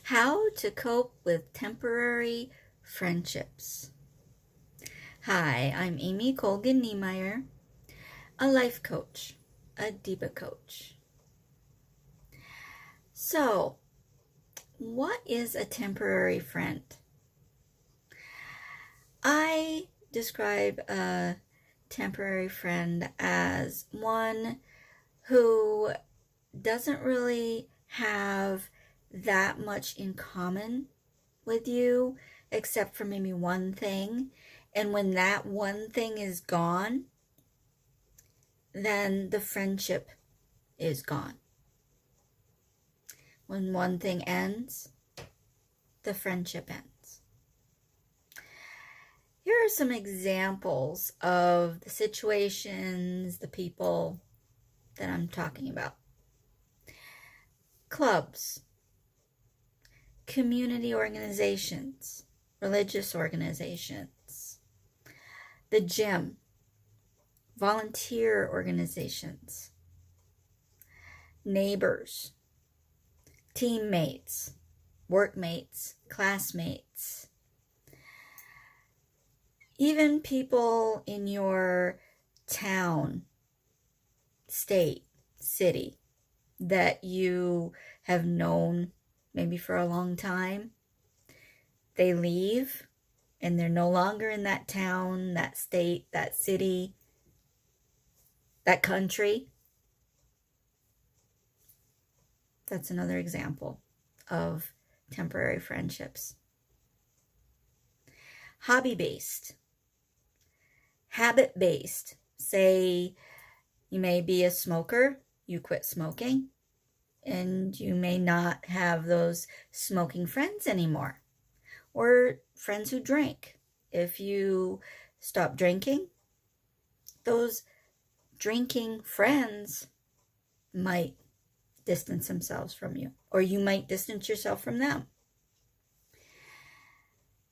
How to cope with temporary friendships. Hi, I'm Amy Colgan-Niemeyer, a life coach, a diva coach. So, what is a temporary friend? I describe a temporary friend as one who doesn't really have that much in common with you except for maybe one thing. And when that one thing is gone, then the friendship is gone. When one thing ends, the friendship ends. Here are some examples of the situations, the people that I'm talking about. Clubs, community organizations, religious organizations, the gym, volunteer organizations, neighbors, teammates, workmates, classmates, even people in your town, state, city that you have known maybe for a long time. They leave and they're no longer in that town, that state, that city, that country. That's another example of temporary friendships. Hobby-based, habit-based. Say you may be a smoker, you quit smoking, and you may not have those smoking friends anymore. Or friends who drink. If you stop drinking, those drinking friends might distance themselves from you, or you might distance yourself from them.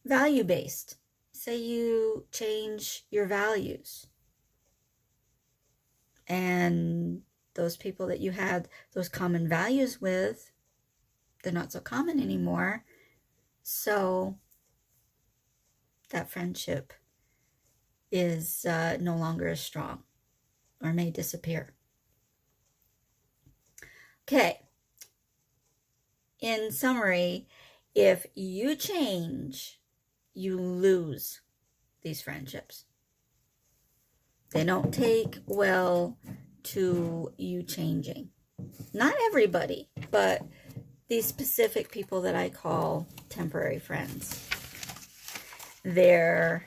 Value-based. Say you change your values, and those people that you had those common values with, they're not so common anymore. So that friendship is no longer as strong or may disappear. Okay. In summary, if you change, you lose these friendships. They don't take well to you changing. Not everybody, but these specific people that I call temporary friends. They're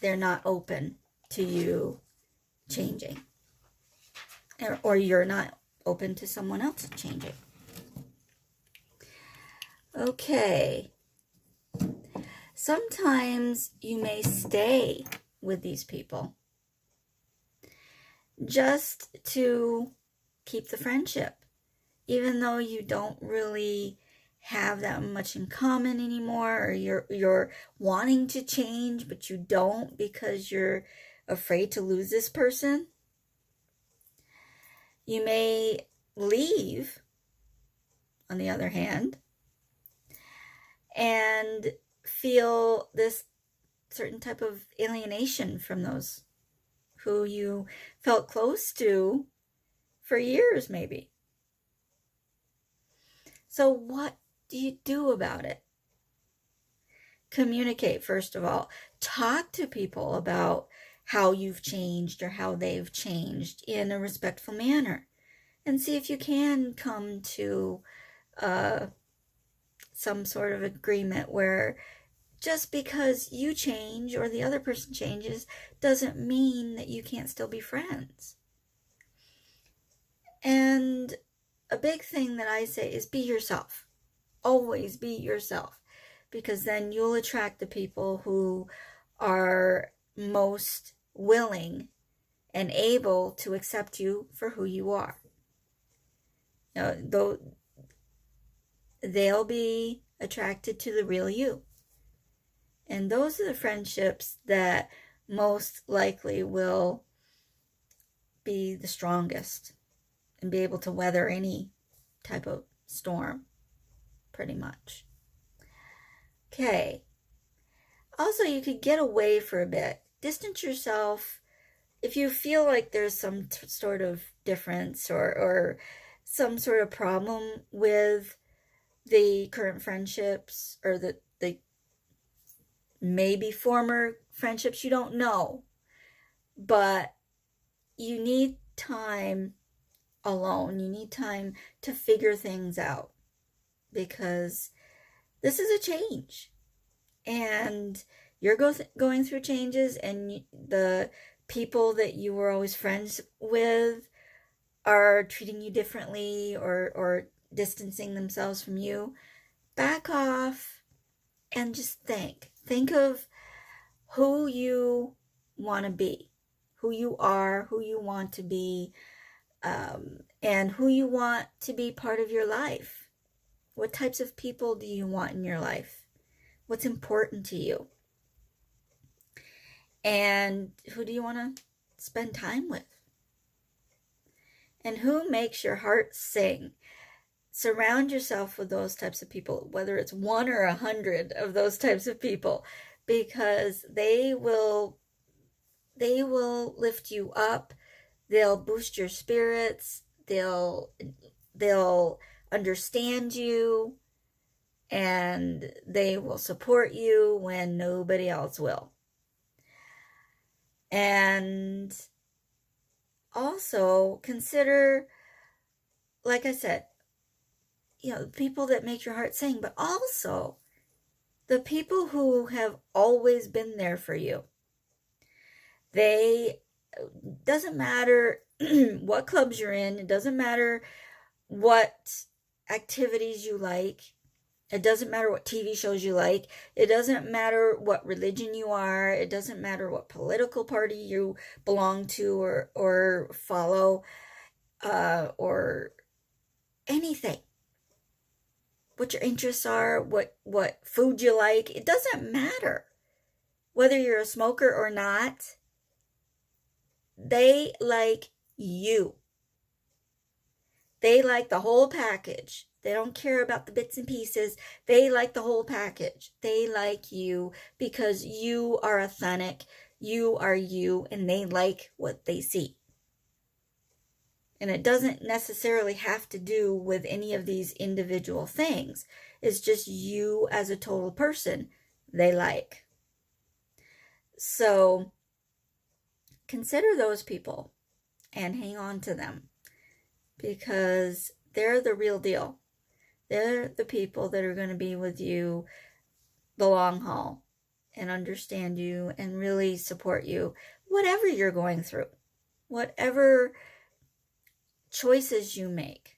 not open to you changing. Or you're not open to someone else changing. Okay. Sometimes you may stay with these people just to keep the friendship, even though you don't really have that much in common anymore, or you're wanting to change, but you don't because you're afraid to lose this person. You may leave, on the other hand, and feel this certain type of alienation from those who you felt close to for years, maybe. So what do you do about it? Communicate, first of all. Talk to people about how you've changed or how they've changed in a respectful manner, and see if you can come to some sort of agreement where just because you change or the other person changes doesn't mean that you can't still be friends. And a big thing that I say is be yourself. Always be yourself, because then you'll attract the people who are most willing and able to accept you for who you are. You know, they'll be attracted to the real you. And those are the friendships that most likely will be the strongest and be able to weather any type of storm, pretty much. Okay. Also, you could get away for a bit. Distance yourself if you feel like there's some sort of difference or some sort of problem with the current friendships or the maybe former friendships, you don't know. But you need time alone. You need time to figure things out because this is a change. And you're going through changes, and the people that you were always friends with are treating you differently or distancing themselves from you. Back off and just think. Think of who you want to be, who you are, who you want to be, and who you want to be part of your life. What types of people do you want in your life? What's important to you? And who do you want to spend time with? And who makes your heart sing? Surround yourself with those types of people, whether it's 1 or 100 of those types of people, because they will lift you up. They'll boost your spirits. They'll understand you, and they will support you when nobody else will. And also consider, like I said, the people that make your heart sing, but also the people who have always been there for you. Doesn't matter what clubs you're in. It doesn't matter what activities you like. It doesn't matter what TV shows you like. It doesn't matter what religion you are. It doesn't matter what political party you belong to or follow or anything. What your interests are, what food you like. It doesn't matter. Whether you're a smoker or not, they like you. They like the whole package. They don't care about the bits and pieces. They like the whole package. They like you because you are authentic. You are you, and they like what they see. And it doesn't necessarily have to do with any of these individual things. It's just you as a total person they like. So consider those people and hang on to them because they're the real deal. They're the people that are going to be with you the long haul and understand you and really support you, whatever you're going through, whatever choices you make.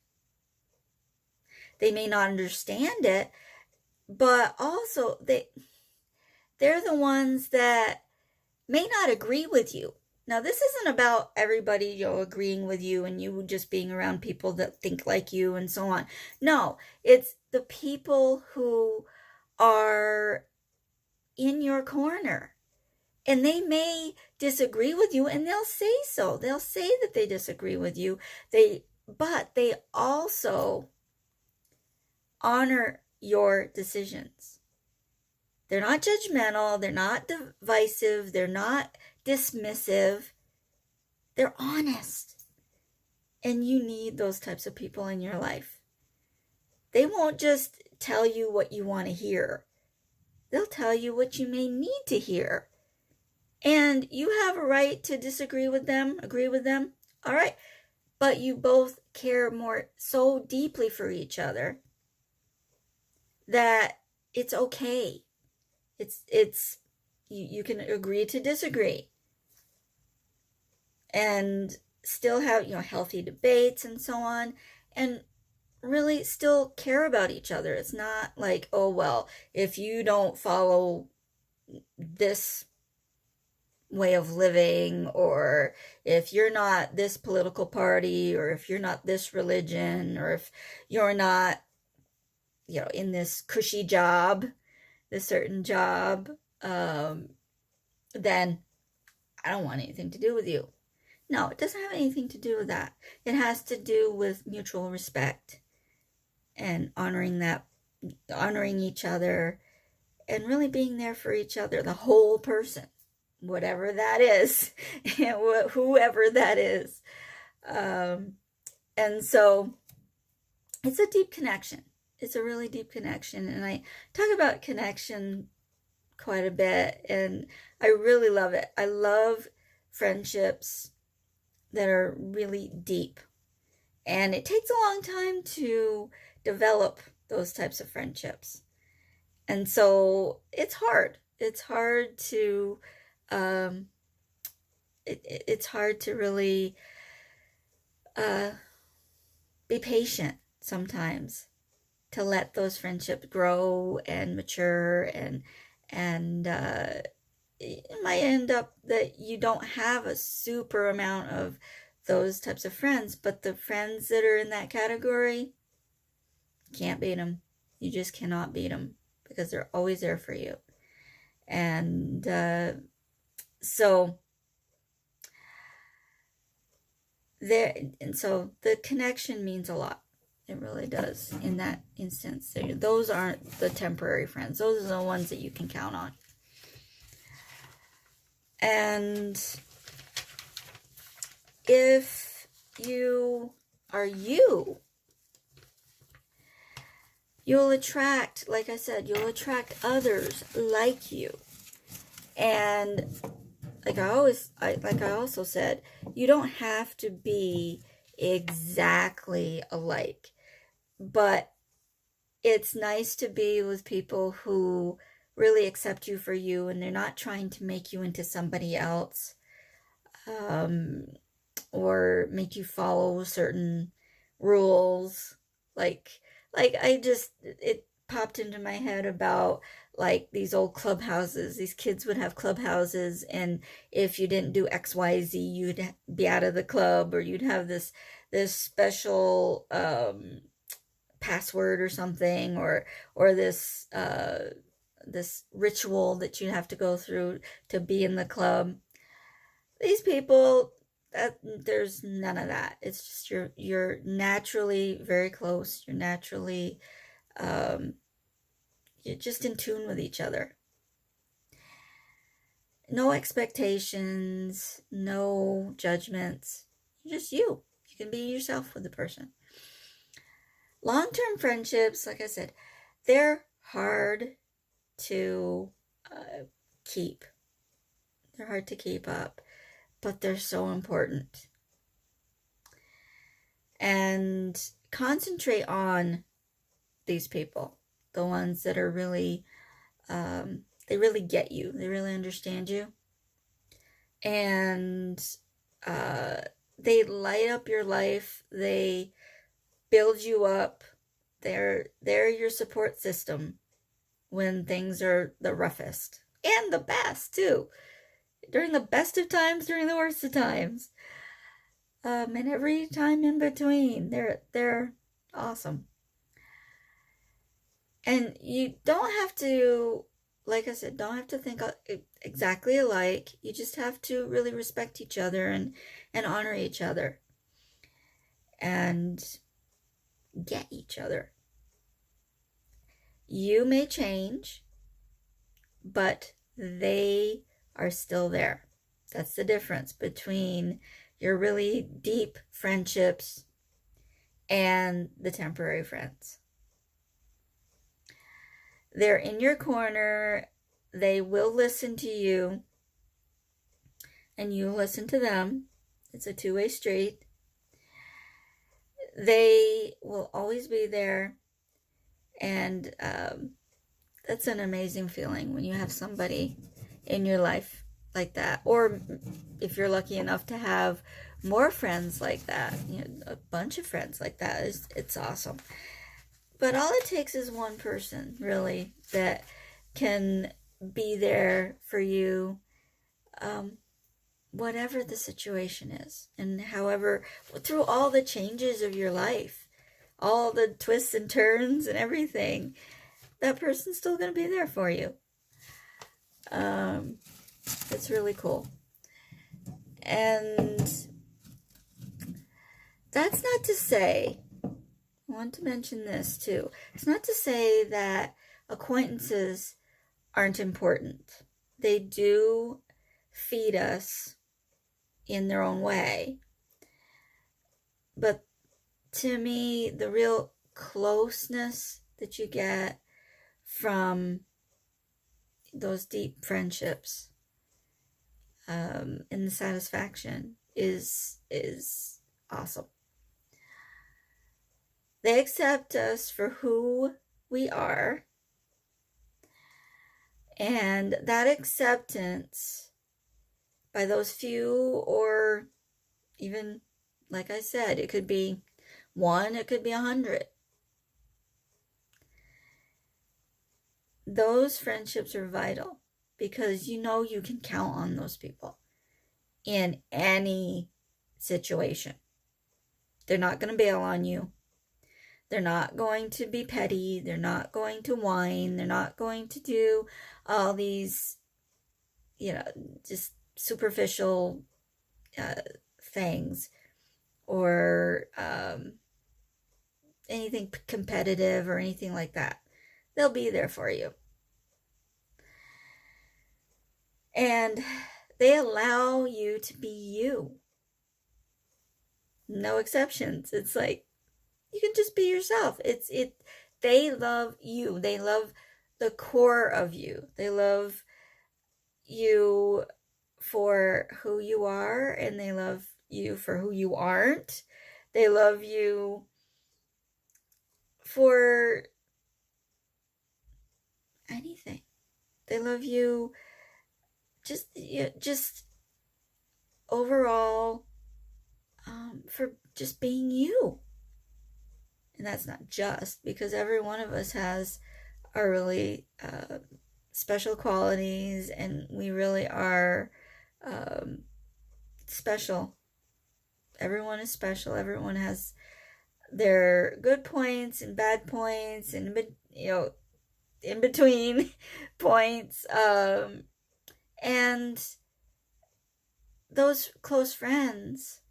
They may not understand it, but also they're the ones that may not agree with you. Now, this isn't about everybody, agreeing with you and you just being around people that think like you and so on. No, it's the people who are in your corner. And they may disagree with you, and they'll say so. They'll say that they disagree with you. But they also honor your decisions. They're not judgmental. They're not divisive. They're not dismissive. They're honest. And you need those types of people in your life. They won't just tell you what you want to hear. They'll tell you what you may need to hear. And you have a right to disagree with them, agree with them. All right. But you both care so deeply for each other that it's okay. You can agree to disagree and still have, healthy debates and so on, and really still care about each other. It's not like, oh, well, if you don't follow this way of living, or if you're not this political party, or if you're not this religion, or if you're not, in this cushy job, this certain job, then I don't want anything to do with you. No, it doesn't have anything to do with that. It has to do with mutual respect and honoring that honoring each other, and really being there for each other, the whole person, whatever that is, whoever that is. And so it's a deep connection. It's a really deep connection. And I talk about connection quite a bit, and I really love it. I love friendships that are really deep. And it takes a long time to develop those types of friendships. And so it's hard. It's hard to it's hard to really be patient sometimes, to let those friendships grow and mature, and it might end up that you don't have a super amount of those types of friends, but the friends that are in that category, can't beat them. You just cannot beat them, because they're always there for you. And so the connection means a lot. It really does in that instance. Those aren't the temporary friends. Those are the ones that you can count on. And if you are you'll attract, like I said, you'll attract others like you. And like I also said, you don't have to be exactly alike. But it's nice to be with people who really accept you for you, and they're not trying to make you into somebody else, or make you follow certain rules. It popped into my head about like these old clubhouses. These kids would have clubhouses, and if you didn't do XYZ, you'd be out of the club, or you'd have this special password or something, or this this ritual that you have to go through to be in the club. These people, there's none of that. It's just you're naturally very close. You're naturally you're just in tune with each other. No expectations, no judgments. You're just you. You can be yourself with the person. Long-term friendships, like I said, they're hard to keep. They're hard to keep up, but they're so important. And concentrate on these people, the ones that are really, they really get you. They really understand you. And they light up your life. They build you up. They're your support system when things are the roughest, and the best too. During the best of times, during the worst of times, and every time in between. They're awesome. And you don't have to, like I said, don't have to think exactly alike. You just have to really respect each other and honor each other and get each other. You may change, but they are still there. That's the difference between your really deep friendships and the temporary friends. They're in your corner. They will listen to you, and you listen to them. It's a two-way street. They will always be there, and that's an amazing feeling when you have somebody in your life like that. Or if you're lucky enough to have more friends like that, a bunch of friends like that, it's awesome. But all it takes is one person, really, that can be there for you, whatever the situation is, and however, through all the changes of your life, all the twists and turns and everything, that person's still going to be there for you. It's really cool. And that's not to say, I want to mention this too. It's not to say that acquaintances aren't important. They do feed us in their own way. But to me, the real closeness that you get from those deep friendships, and the satisfaction is awesome. They accept us for who we are, and that acceptance by those few, or even, like I said, it could be one, it could be 100. Those friendships are vital because you know you can count on those people in any situation. They're not going to bail on you. They're not going to be petty. They're not going to whine. They're not going to do all these, just superficial things, or anything competitive or anything like that. They'll be there for you. And they allow you to be you. No exceptions. It's like, you can just be yourself. They love you. They love the core of you. They love you for who you are, and they love you for who you aren't. They love you for anything. They love you just overall, for just being you. And that's not just, because every one of us has our really special qualities, and we really are special. Everyone is special. Everyone has their good points and bad points, and in between points, and those close friends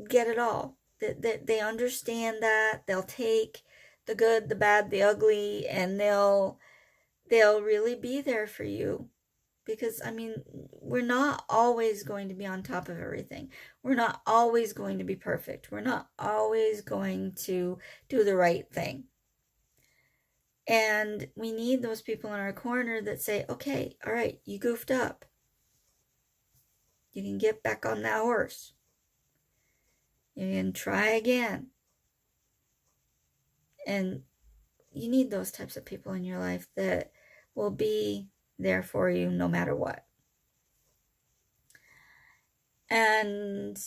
get it all. They understand that. They'll take the good, the bad, the ugly, and they'll really be there for you. Because, we're not always going to be on top of everything. We're not always going to be perfect. We're not always going to do the right thing. And we need those people in our corner that say, okay, all right, you goofed up. You can get back on that horse. You can try again. And you need those types of people in your life that will be there for you no matter what. And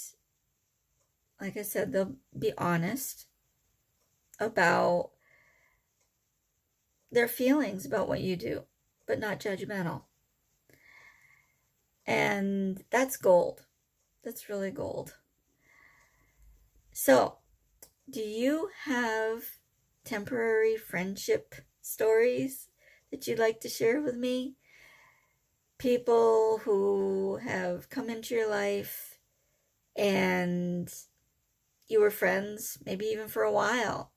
like I said, they'll be honest about their feelings about what you do, but not judgmental. And that's gold. That's really gold. So, do you have temporary friendship stories that you'd like to share with me? People who have come into your life and you were friends, maybe even for a while,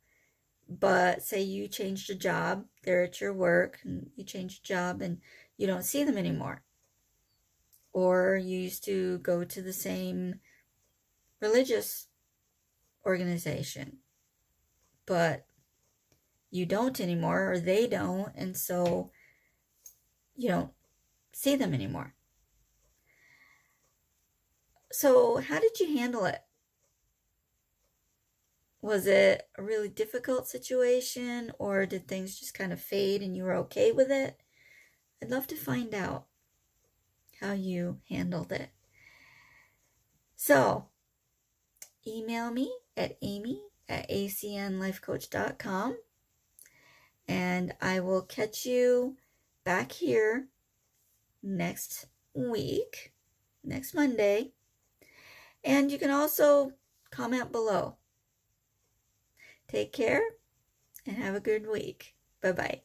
but say you changed a job, they're at your work, and you changed a job and you don't see them anymore. Or you used to go to the same religious organization, but you don't anymore, or they don't, and so you don't see them anymore. So how did you handle it? Was it a really difficult situation, or did things just kind of fade and you were okay with it? I'd love to find out how you handled it. So email me at amy@acnlifecoach.com, and I will catch you back here next week, next Monday. And you can also comment below. Take care and have a good week. Bye-bye.